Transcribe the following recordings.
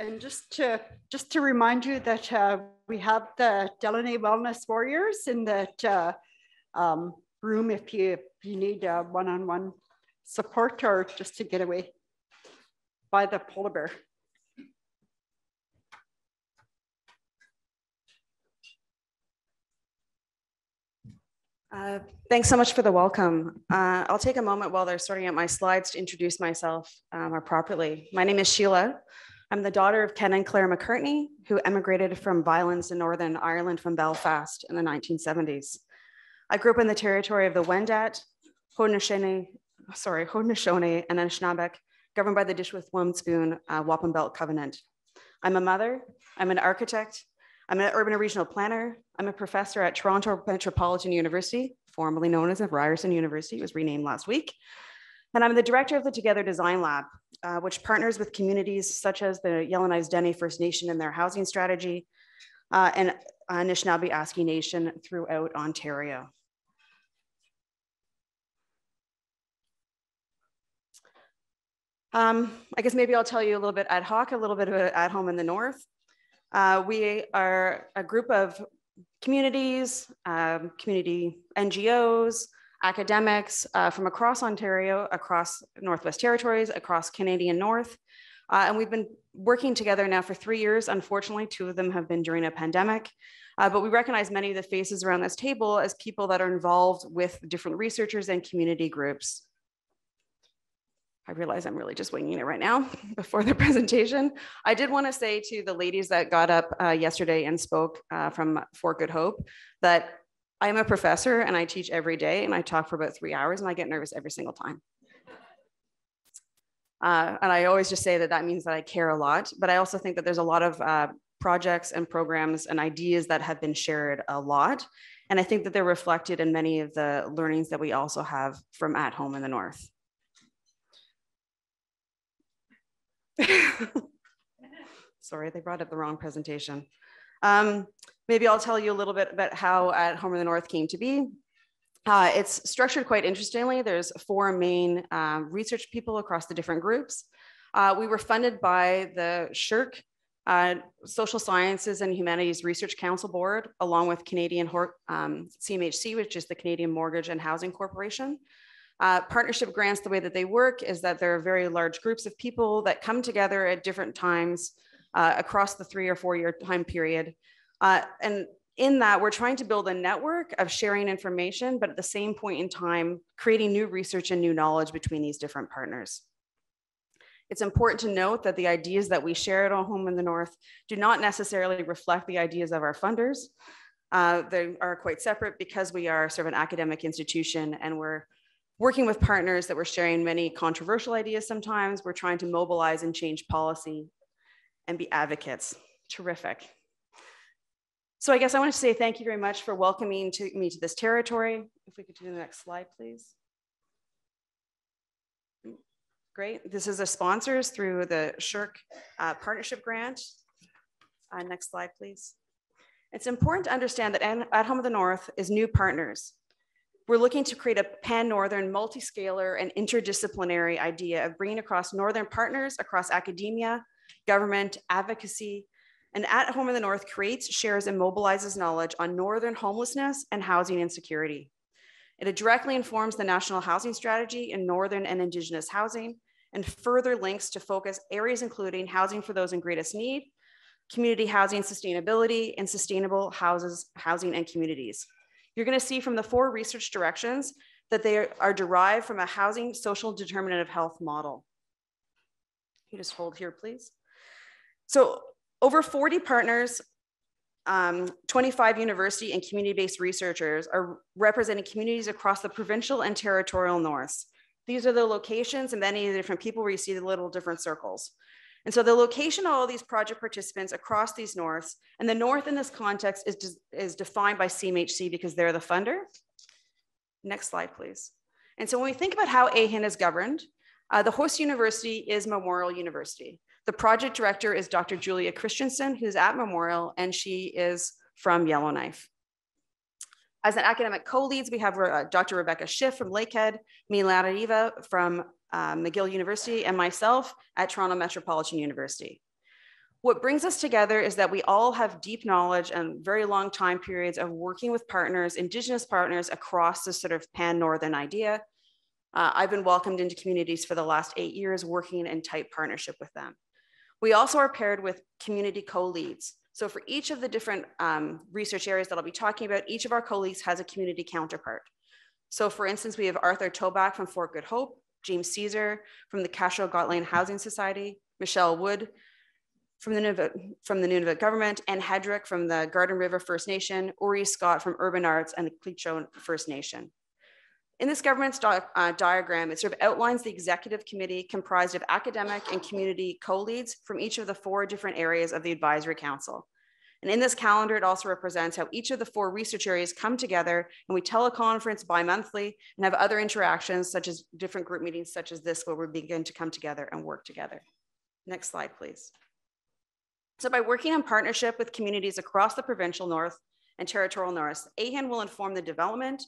And just to remind you that we have the Delaunay Wellness Warriors in that room if you need one-on-one support or just to get away by the polar bear. Thanks so much for the welcome. I'll take a moment while they're sorting out my slides to introduce myself more properly. My name is Sheila. I'm the daughter of Ken and Claire McCartney, who emigrated from violence in Northern Ireland from Belfast in the 1970s. I grew up in the territory of the Wendat, Haudenosaunee, and Anishinaabeg, governed by the Dish with One Spoon Wapping Belt Covenant. I'm a mother, I'm an architect, I'm an urban and regional planner, I'm a professor at Toronto Metropolitan University, formerly known as Ryerson University, it was renamed last week. And I'm the director of the Together Design Lab, which partners with communities such as the Yellowknives Dene First Nation in their housing strategy and Anishinaabe Aski Nation throughout Ontario. I guess maybe I'll tell you a little bit ad hoc, a little bit about At Home in the North. We are a group of communities, community NGOs, academics from across Ontario, across Northwest Territories, across Canadian North. And we've been working together now for 3 years. Unfortunately, 2 of them have been during a pandemic. But we recognize many of the faces around this table as people that are involved with different researchers and community groups. I realize I'm really just winging it right now before the presentation. I did want to say to the ladies that got up yesterday and spoke from Fort Good Hope that I am a professor and I teach every day and I talk for about 3 hours and I get nervous every single time. And I always just say that that means that I care a lot, but I also think that there's a lot of projects and programs and ideas that have been shared a lot. And I think that they're reflected in many of the learnings that we also have from At Home in the North. Sorry, they brought up the wrong presentation. Maybe I'll tell you a little bit about how At Home in the North came to be. It's structured quite interestingly. There's 4 main research people across the different groups. We were funded by the SSHRC, Social Sciences and Humanities Research Council Board, along with Canadian CMHC, which is the Canadian Mortgage and Housing Corporation. Partnership grants, the way that they work is that there are very large groups of people that come together at different times across the 3 or 4 year time period. And in that, we're trying to build a network of sharing information, but at the same point in time, creating new research and new knowledge between these different partners. It's important to note that the ideas that we share at At Home in the North do not necessarily reflect the ideas of our funders. They are quite separate because we are sort of an academic institution and we're working with partners that we're sharing many controversial ideas sometimes. We're trying to mobilize and change policy and be advocates. Terrific. So I guess I want to say thank you very much for welcoming me to this territory. If we could do the next slide, please. Great. This is our sponsors through the SSHRC partnership grant. Next slide, please. It's important to understand that At Home in the North is new partners. We're looking to create a pan-Northern, multi-scalar and interdisciplinary idea of bringing across Northern partners across academia, government, advocacy, and At Home in the North creates, shares, and mobilizes knowledge on Northern homelessness and housing insecurity. It directly informs the National Housing Strategy in Northern and Indigenous housing and further links to focus areas including housing for those in greatest need, community housing sustainability, and sustainable housing and communities. You're going to see from the 4 research directions that they are derived from a housing social determinant of health model. You just hold here, please. So over 40 partners, 25 university and community-based researchers are representing communities across the provincial and territorial norths. These are the locations and many of the different people where you see the little different circles. And so the location of all these project participants across these norths, and the north in this context is defined by CMHC because they're the funder. Next slide, please. And so when we think about how AHIN is governed, the host university is Memorial University. The project director is Dr. Julia Christensen, who's at Memorial, and she is from Yellowknife. As an academic co-leads, we have Dr. Rebecca Schiff from Lakehead, Milana Eva from McGill University, and myself at Toronto Metropolitan University. What brings us together is that we all have deep knowledge and very long time periods of working with partners, Indigenous partners across this sort of pan-Northern idea. I've been welcomed into communities for the last 8 years, working in tight partnership with them. We also are paired with community co-leads. So for each of the different research areas that I'll be talking about, each of our co-leads has a community counterpart. So for instance, we have Arthur Toback from Fort Good Hope, James Caesar from the Cashel-Gotland Housing Society, Michelle Wood from the Nunavut government, Ann Hedrick from the Garden River First Nation, Uri Scott from Urban Arts and the Clicho First Nation. In this government's diagram, it sort of outlines the executive committee comprised of academic and community co-leads from each of the 4 different areas of the advisory council. And in this calendar, it also represents how each of the 4 research areas come together, and we teleconference bi-monthly and have other interactions such as different group meetings such as this, where we begin to come together and work together. Next slide, please. So by working in partnership with communities across the provincial north and territorial north, AHAN will inform the development,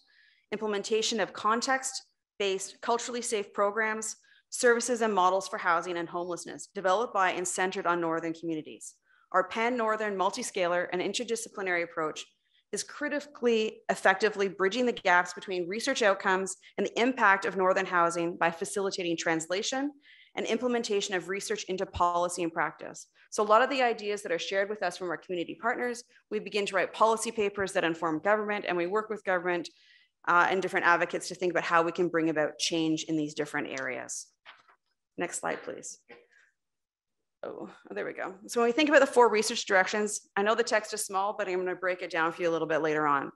implementation of context-based, culturally safe programs, services and models for housing and homelessness developed by and centered on Northern communities. Our pan-Northern, multi-scalar and interdisciplinary approach is critically effectively bridging the gaps between research outcomes and the impact of Northern housing by facilitating translation and implementation of research into policy and practice. So a lot of the ideas that are shared with us from our community partners, we begin to write policy papers that inform government, and we work with government and different advocates to think about how we can bring about change in these different areas. Next slide, please. Oh, there we go. So when we think about the 4 research directions, I know the text is small, but I'm going to break it down for you a little bit later on.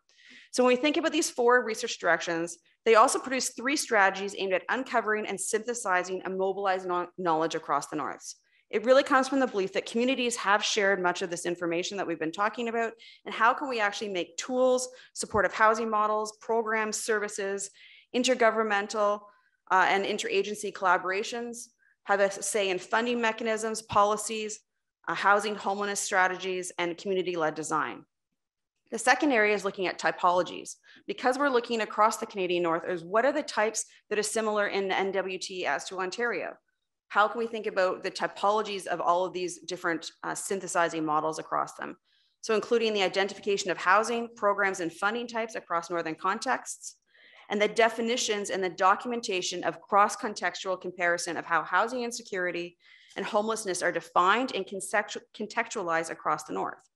So when we think about these 4 research directions, they also produce 3 strategies aimed at uncovering and synthesizing and mobilizing knowledge across the Norths. It really comes from the belief that communities have shared much of this information that we've been talking about, and how can we actually make tools, supportive housing models, programs, services, intergovernmental and interagency collaborations, have a say in funding mechanisms, policies, housing homelessness strategies, and community-led design. The second area is looking at typologies. Because we're looking across the Canadian North, is what are the types that are similar in NWT as to Ontario? How can we think about the typologies of all of these different synthesizing models across them? So including the identification of housing, programs, and funding types across Northern contexts, and the definitions and the documentation of cross-contextual comparison of how housing insecurity and homelessness are defined and contextualized across the North.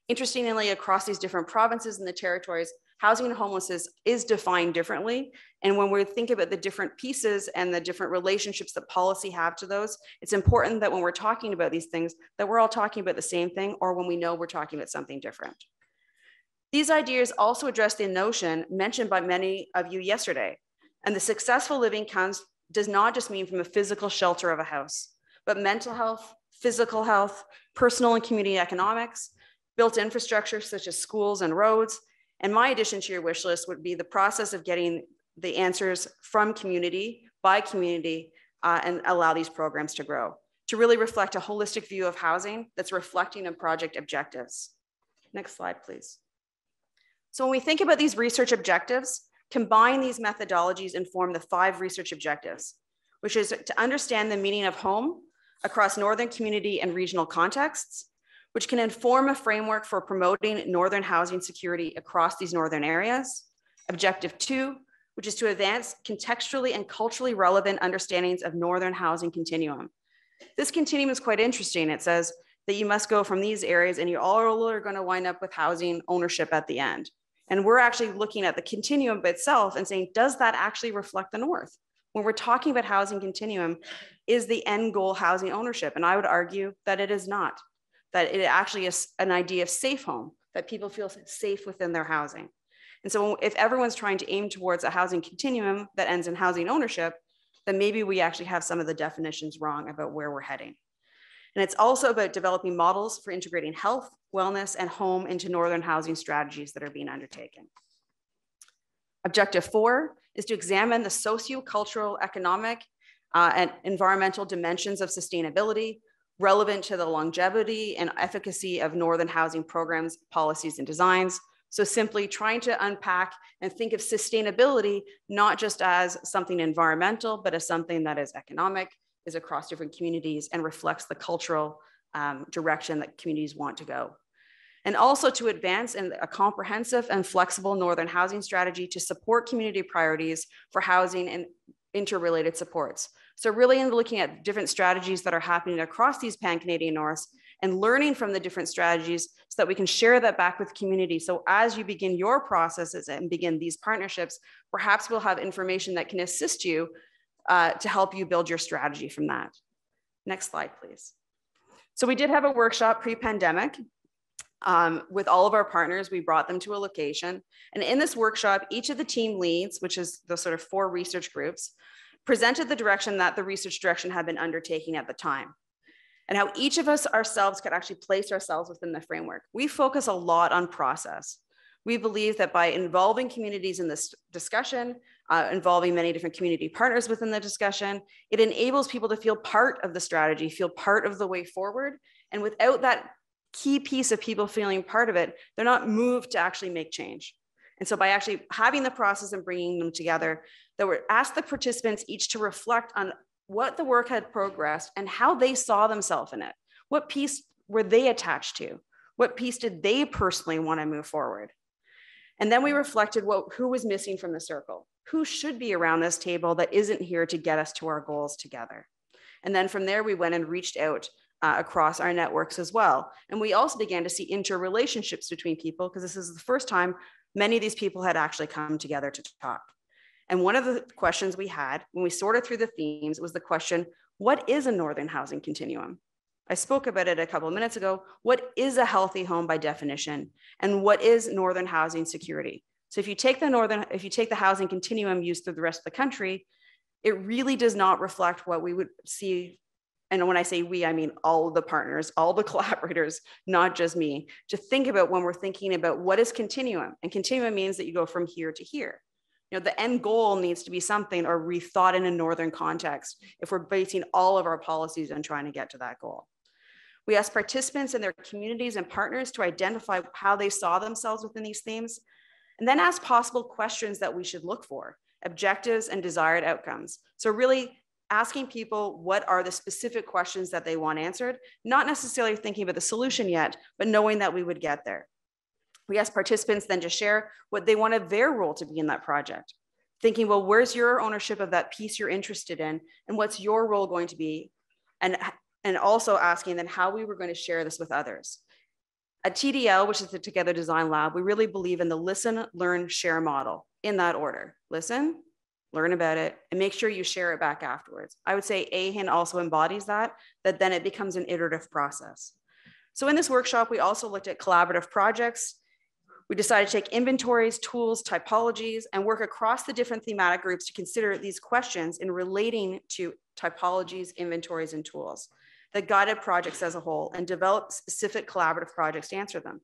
Interestingly, across these different provinces and the territories, housing and homelessness is defined differently. And when we think about the different pieces and the different relationships that policy have to those, it's important that when we're talking about these things, that we're all talking about the same thing, or when we know we're talking about something different. These ideas also address the notion mentioned by many of you yesterday. And the successful living does not just mean from a physical shelter of a house, but mental health, physical health, personal and community economics, built infrastructure such as schools and roads. And my addition to your wish list would be the process of getting the answers from community by community and allow these programs to grow, to really reflect a holistic view of housing that's reflecting on project objectives. Next slide, please. So when we think about these research objectives, combine these methodologies and form the 5 research objectives, which is to understand the meaning of home across Northern community and regional contexts, which can inform a framework for promoting Northern housing security across these Northern areas. Objective 2, which is to advance contextually and culturally relevant understandings of Northern housing continuum. This continuum is quite interesting. It says that you must go from these areas and you all are going to wind up with housing ownership at the end. And we're actually looking at the continuum itself and saying, does that actually reflect the North? When we're talking about housing continuum, is the end goal housing ownership? And I would argue that it is not, that it actually is an idea of safe home, that people feel safe within their housing. And so if everyone's trying to aim towards a housing continuum that ends in housing ownership, then maybe we actually have some of the definitions wrong about where we're heading. And it's also about developing models for integrating health, wellness, and home into Northern housing strategies that are being undertaken. Objective 4 is to examine the socio-cultural, economic, and environmental dimensions of sustainability relevant to the longevity and efficacy of Northern housing programs, policies, and designs. So simply trying to unpack and think of sustainability, not just as something environmental, but as something that is economic, is across different communities, and reflects the cultural direction that communities want to go. And also to advance in a comprehensive and flexible northern housing strategy to support community priorities for housing and interrelated supports. So really in looking at different strategies that are happening across these pan-Canadian Norths and learning from the different strategies so that we can share that back with community. So as you begin your processes and begin these partnerships, perhaps we'll have information that can assist you to help you build your strategy from that. Next slide, please. So we did have a workshop pre-pandemic. With all of our partners, we brought them to a location. And in this workshop, each of the team leads, which is the sort of 4 research groups, presented the direction that the research direction had been undertaking at the time, and how each of us ourselves could actually place ourselves within the framework. We focus a lot on process. We believe that by involving communities in this discussion, involving many different community partners within the discussion, it enables people to feel part of the strategy, feel part of the way forward. And without that key piece of people feeling part of it, they're not moved to actually make change. And so by actually having the process and bringing them together, that we asked the participants each to reflect on what the work had progressed and how they saw themselves in it. What piece were they attached to? What piece did they personally want to move forward? And then we reflected who was missing from the circle? Who should be around this table that isn't here to get us to our goals together? And then from there, we went and reached out across our networks as well. And we also began to see interrelationships between people, because this is the first time many of these people had actually come together to talk. And one of the questions we had when we sorted through the themes was the question, what is a northern housing continuum? I spoke about it a couple of minutes ago. What is a healthy home by definition? And what is northern housing security? So if you take the housing continuum used through the rest of the country, it really does not reflect what we would see. And when I say we, I mean all of the partners, all the collaborators, not just me, to think about when we're thinking about what is continuum. And continuum means that you go from here to here. You know, the end goal needs to be something or rethought in a northern context if we're basing all of our policies on trying to get to that goal. We asked participants and their communities and partners to identify how they saw themselves within these themes, and then ask possible questions that we should look for, objectives and desired outcomes. So really asking people what are the specific questions that they want answered, not necessarily thinking about the solution yet, but knowing that we would get there. We asked participants then to share what they wanted their role to be in that project, thinking, well, where's your ownership of that piece you're interested in, and what's your role going to be? And also asking then how we were going to share this with others. At TDL, which is the Together Design Lab, we really believe in the listen, learn, share model in that order. Listen, learn about it, and make sure you share it back afterwards. I would say AHIN also embodies that then it becomes an iterative process. So in this workshop, we also looked at collaborative projects. We decided to take inventories, tools, typologies, and work across the different thematic groups to consider these questions in relating to typologies, inventories, and tools that guided projects as a whole and develop specific collaborative projects to answer them.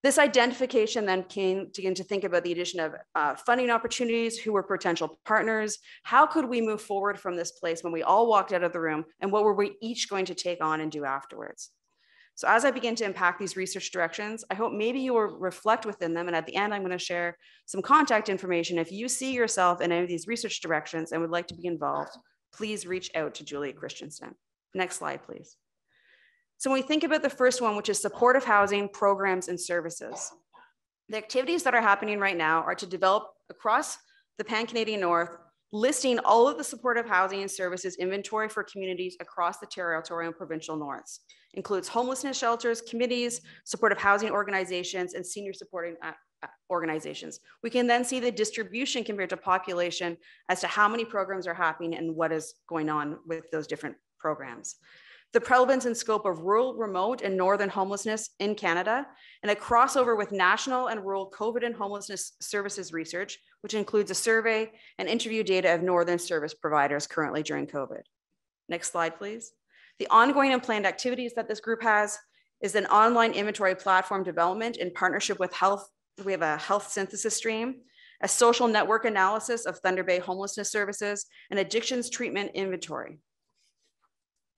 This identification then came to think about the addition of funding opportunities, who were potential partners, how could we move forward from this place when we all walked out of the room, and what were we each going to take on and do afterwards? So as I begin to impact these research directions, I hope maybe you will reflect within them. And at the end, I'm going to share some contact information. If you see yourself in any of these research directions and would like to be involved, please reach out to Julia Christensen. Next slide, please. So when we think about the first one, which is supportive housing, programs, and services, the activities that are happening right now are to develop across the Pan-Canadian North, listing all of the supportive housing and services inventory for communities across the territorial and provincial norths. Includes homelessness shelters, committees, supportive housing organizations, and senior supporting organizations. We can then see the distribution compared to population as to how many programs are happening and what is going on with those different programs. The prevalence and scope of rural, remote, and northern homelessness in Canada, and a crossover with national and rural COVID and homelessness services research, which includes a survey and interview data of northern service providers currently during COVID. Next slide, please. The ongoing and planned activities that this group has is an online inventory platform development in partnership with health. We have a health synthesis stream, a social network analysis of Thunder Bay homelessness services, and addictions treatment inventory.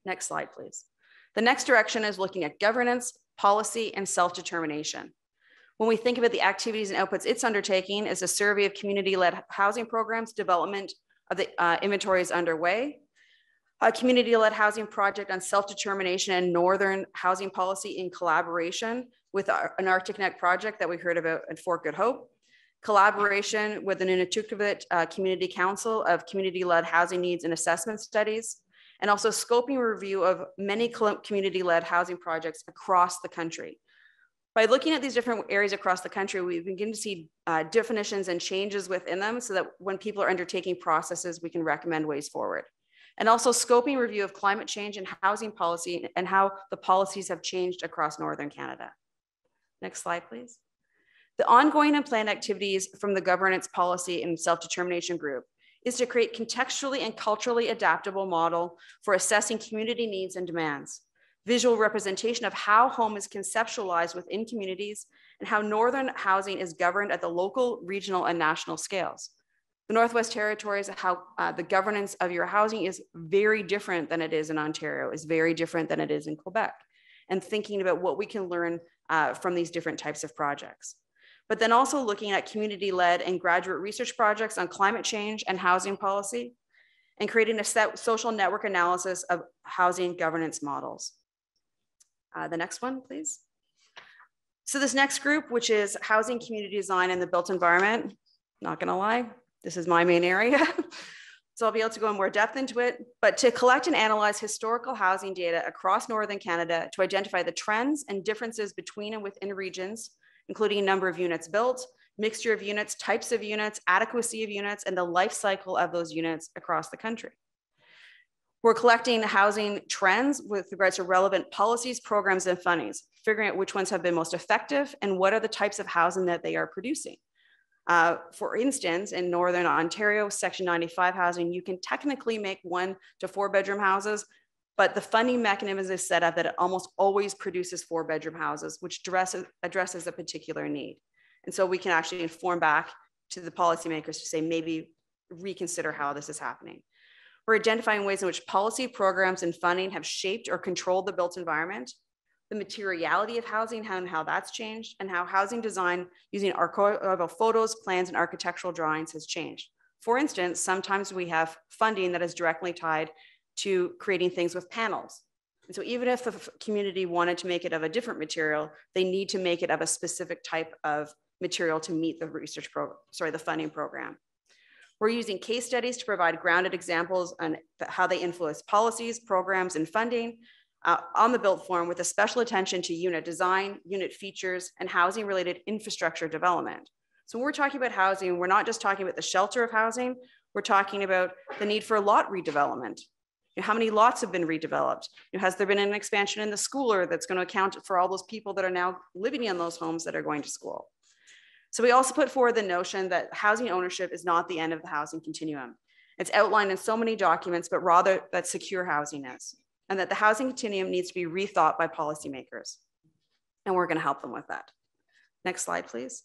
Next slide, please. The next direction is looking at governance, policy, and self-determination. When we think about the activities and outputs it's undertaking, is a survey of community-led housing programs, development of the inventory is underway. A community-led housing project on self-determination and northern housing policy in collaboration with an Arctic Neck project that we heard about at Fort Good Hope. Collaboration with an Inuktitut Community Council of community-led housing needs and assessment studies, and also scoping review of many community-led housing projects across the country. By looking at these different areas across the country, we begin to see definitions and changes within them so that when people are undertaking processes, we can recommend ways forward. And also scoping review of climate change and housing policy and how the policies have changed across Northern Canada. Next slide, please. The ongoing and planned activities from the governance policy and self-determination group is to create contextually and culturally adaptable model for assessing community needs and demands, visual representation of how home is conceptualized within communities and how Northern housing is governed at the local, regional, and national scales. The Northwest Territories, how the governance of your housing is very different than it is in Ontario, is very different than it is in Quebec, and thinking about what we can learn from these different types of projects. But then also looking at community-led and graduate research projects on climate change and housing policy, and creating a social network analysis of housing governance models. The next one, please. So this next group, which is housing community design and the built environment, not gonna lie, this is my main area. So I'll be able to go in more depth into it, but to collect and analyze historical housing data across Northern Canada to identify the trends and differences between and within regions, including number of units built, mixture of units, types of units, adequacy of units, and the life cycle of those units across the country. We're collecting housing trends with regards to relevant policies, programs, and fundings, figuring out which ones have been most effective and what are the types of housing that they are producing. For instance, in Northern Ontario, Section 95 housing, you can technically make 1 to 4 bedroom houses, but the funding mechanism is set up that it almost always produces 4 bedroom houses, which addresses a particular need. And so we can actually inform back to the policymakers to say, maybe reconsider how this is happening. We're identifying ways in which policy programs and funding have shaped or controlled the built environment, the materiality of housing and how that's changed, and how housing design using archival photos, plans, and architectural drawings has changed. For instance, sometimes we have funding that is directly tied to creating things with panels. And so even if the community wanted to make it of a different material, they need to make it of a specific type of material to meet the the funding program. We're using case studies to provide grounded examples on how they influence policies, programs, and funding on the built form, with a special attention to unit design, unit features, and housing related infrastructure development. So when we're talking about housing, we're not just talking about the shelter of housing, we're talking about the need for lot redevelopment. How many lots have been redeveloped? Has there been an expansion in the schooler that's going to account for all those people that are now living in those homes that are going to school? So we also put forward the notion that housing ownership is not the end of the housing continuum. It's outlined in so many documents, but rather that secure housing is, and that the housing continuum needs to be rethought by policymakers. And we're going to help them with that. Next slide, please.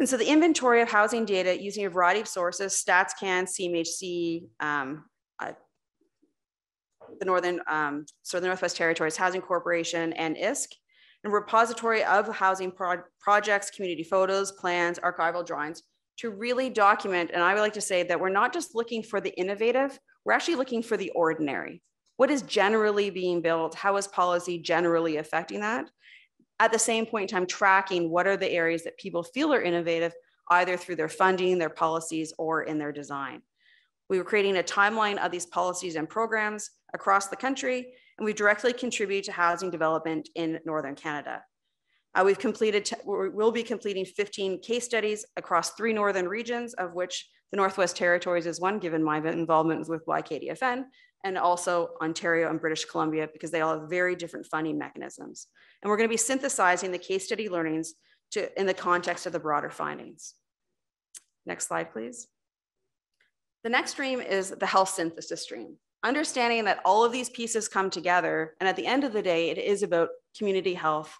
And so the inventory of housing data using a variety of sources, StatsCan, CMHC, the Northwest Territories Housing Corporation, and ISK, and repository of housing projects, community photos, plans, archival drawings, to really document. And I would like to say that we're not just looking for the innovative, we're actually looking for the ordinary. What is generally being built? How is policy generally affecting that? At the same point in time, tracking what are the areas that people feel are innovative, either through their funding, their policies, or in their design. We were creating a timeline of these policies and programs across the country, and we directly contribute to housing development in Northern Canada. We'll be completing 15 case studies across 3 northern regions, of which the Northwest Territories is one, given my involvement with YKDFN, and also Ontario and British Columbia, because they all have very different funding mechanisms. And we're going to be synthesizing the case study learnings in the context of the broader findings. Next slide, please. The next stream is the health synthesis stream. Understanding that all of these pieces come together, and at the end of the day, it is about community health,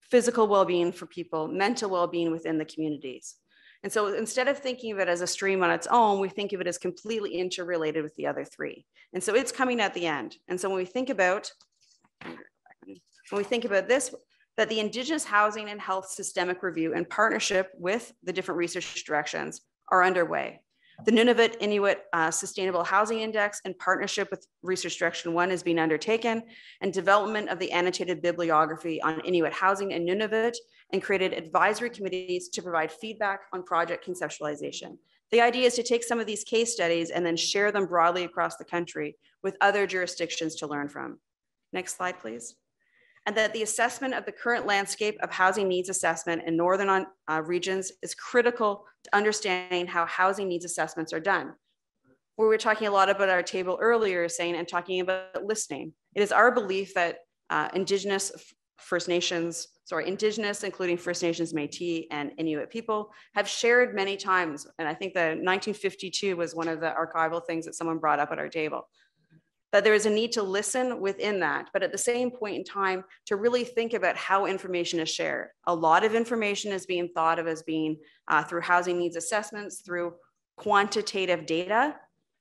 physical well-being for people, mental well-being within the communities. And so instead of thinking of it as a stream on its own, we think of it as completely interrelated with the other 3. And so it's coming at the end. And so when we think about this, that the Indigenous Housing and Health Systemic Review in partnership with the different research directions are underway. The Nunavut Inuit Sustainable Housing Index in partnership with Research Direction 1 is being undertaken, and development of the annotated bibliography on Inuit housing in Nunavut, and created advisory committees to provide feedback on project conceptualization. The idea is to take some of these case studies and then share them broadly across the country with other jurisdictions to learn from. Next slide, please. And that the assessment of the current landscape of housing needs assessment in northern regions is critical to understanding how housing needs assessments are done. We were talking a lot about our table earlier, saying and talking about listening. It is our belief that Indigenous, including First Nations, Métis, and Inuit people, have shared many times. And I think that 1952 was one of the archival things that someone brought up at our table. That there is a need to listen within that, but at the same point in time, to really think about how information is shared. A lot of information is being thought of as being through housing needs assessments, through quantitative data.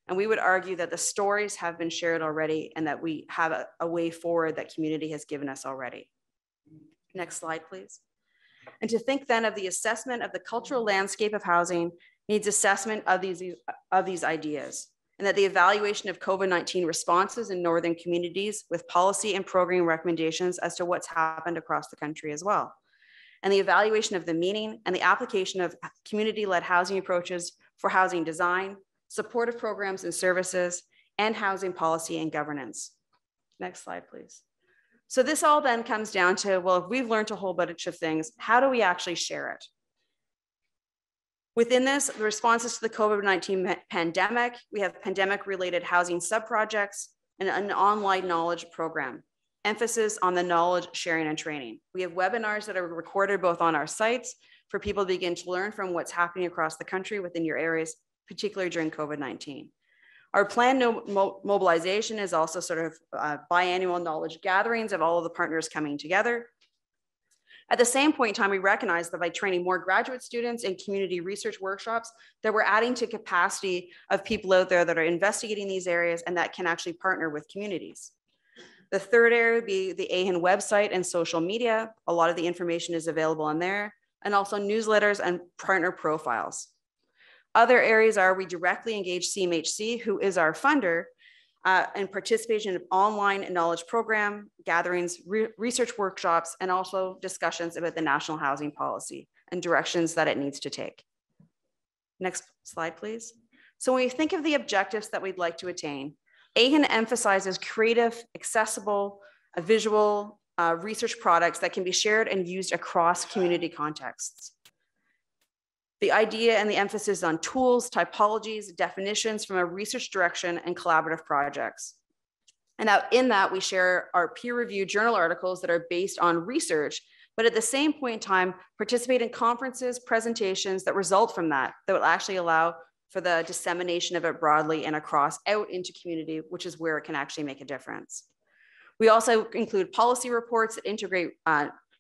And we would argue that the stories have been shared already and that we have a way forward that community has given us already. Next slide, please. And to think then of the assessment of the cultural landscape of housing needs assessment of these ideas, and that the evaluation of COVID-19 responses in northern communities with policy and program recommendations as to what's happened across the country as well. And the evaluation of the meaning and the application of community-led housing approaches for housing design, supportive programs and services, and housing policy and governance. Next slide, please. So this all then comes down to, well, if we've learned a whole bunch of things, how do we actually share it? Within this, the responses to the COVID-19 pandemic, we have pandemic-related housing subprojects and an online knowledge program, emphasis on the knowledge sharing and training. We have webinars that are recorded both on our sites for people to begin to learn from what's happening across the country within your areas, particularly during COVID-19. Our planned mobilization is also sort of biannual knowledge gatherings of all of the partners coming together. At the same point in time, we recognize that by training more graduate students in community research workshops, that we're adding to capacity of people out there that are investigating these areas and that can actually partner with communities. The third area would be the AHIN website and social media. A lot of the information is available on there, and also newsletters and partner profiles. Other areas are we directly engage CMHC, who is our funder, and participation in online knowledge program, gatherings, research workshops, and also discussions about the national housing policy and directions that it needs to take. Next slide, please. So when we think of the objectives that we'd like to attain, AHIN emphasizes creative, accessible, visual research products that can be shared and used across community contexts. The idea and the emphasis on tools, typologies, definitions from a research direction and collaborative projects. And in that, we share our peer-reviewed journal articles that are based on research, but at the same point in time, participate in conferences, presentations that result from that will actually allow for the dissemination of it broadly and across out into community, which is where it can actually make a difference. We also include policy reports that integrate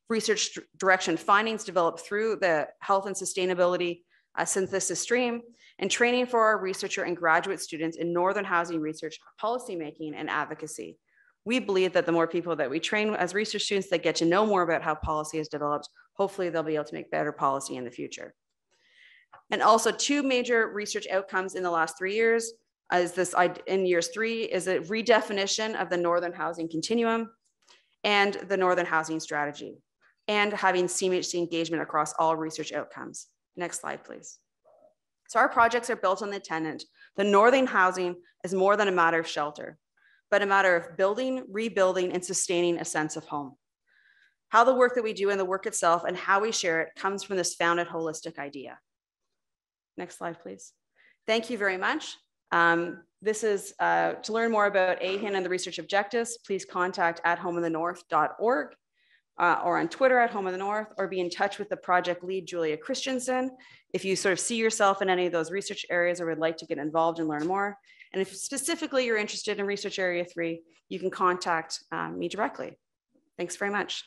research direction findings developed through the health and sustainability synthesis stream, and training for our researcher and graduate students in northern housing research, policymaking, and advocacy. We believe that the more people that we train as research students that get to know more about how policy is developed, hopefully they'll be able to make better policy in the future. And also two major research outcomes in the last 3 years in years 3 is a redefinition of the northern housing continuum and the northern housing strategy, and having CMHC engagement across all research outcomes. Next slide, please. So our projects are built on the tenet that northern housing is more than a matter of shelter, but a matter of building, rebuilding, and sustaining a sense of home. How the work that we do and the work itself and how we share it comes from this founded holistic idea. Next slide, please. Thank you very much. This is to learn more about AHIN and the research objectives, please contact athomeinthe.north.org. Or on Twitter at Home of the North, or be in touch with the project lead, Julia Christensen, if you sort of see yourself in any of those research areas or would like to get involved and learn more. And if specifically you're interested in Research Area 3, you can contact me directly. Thanks very much.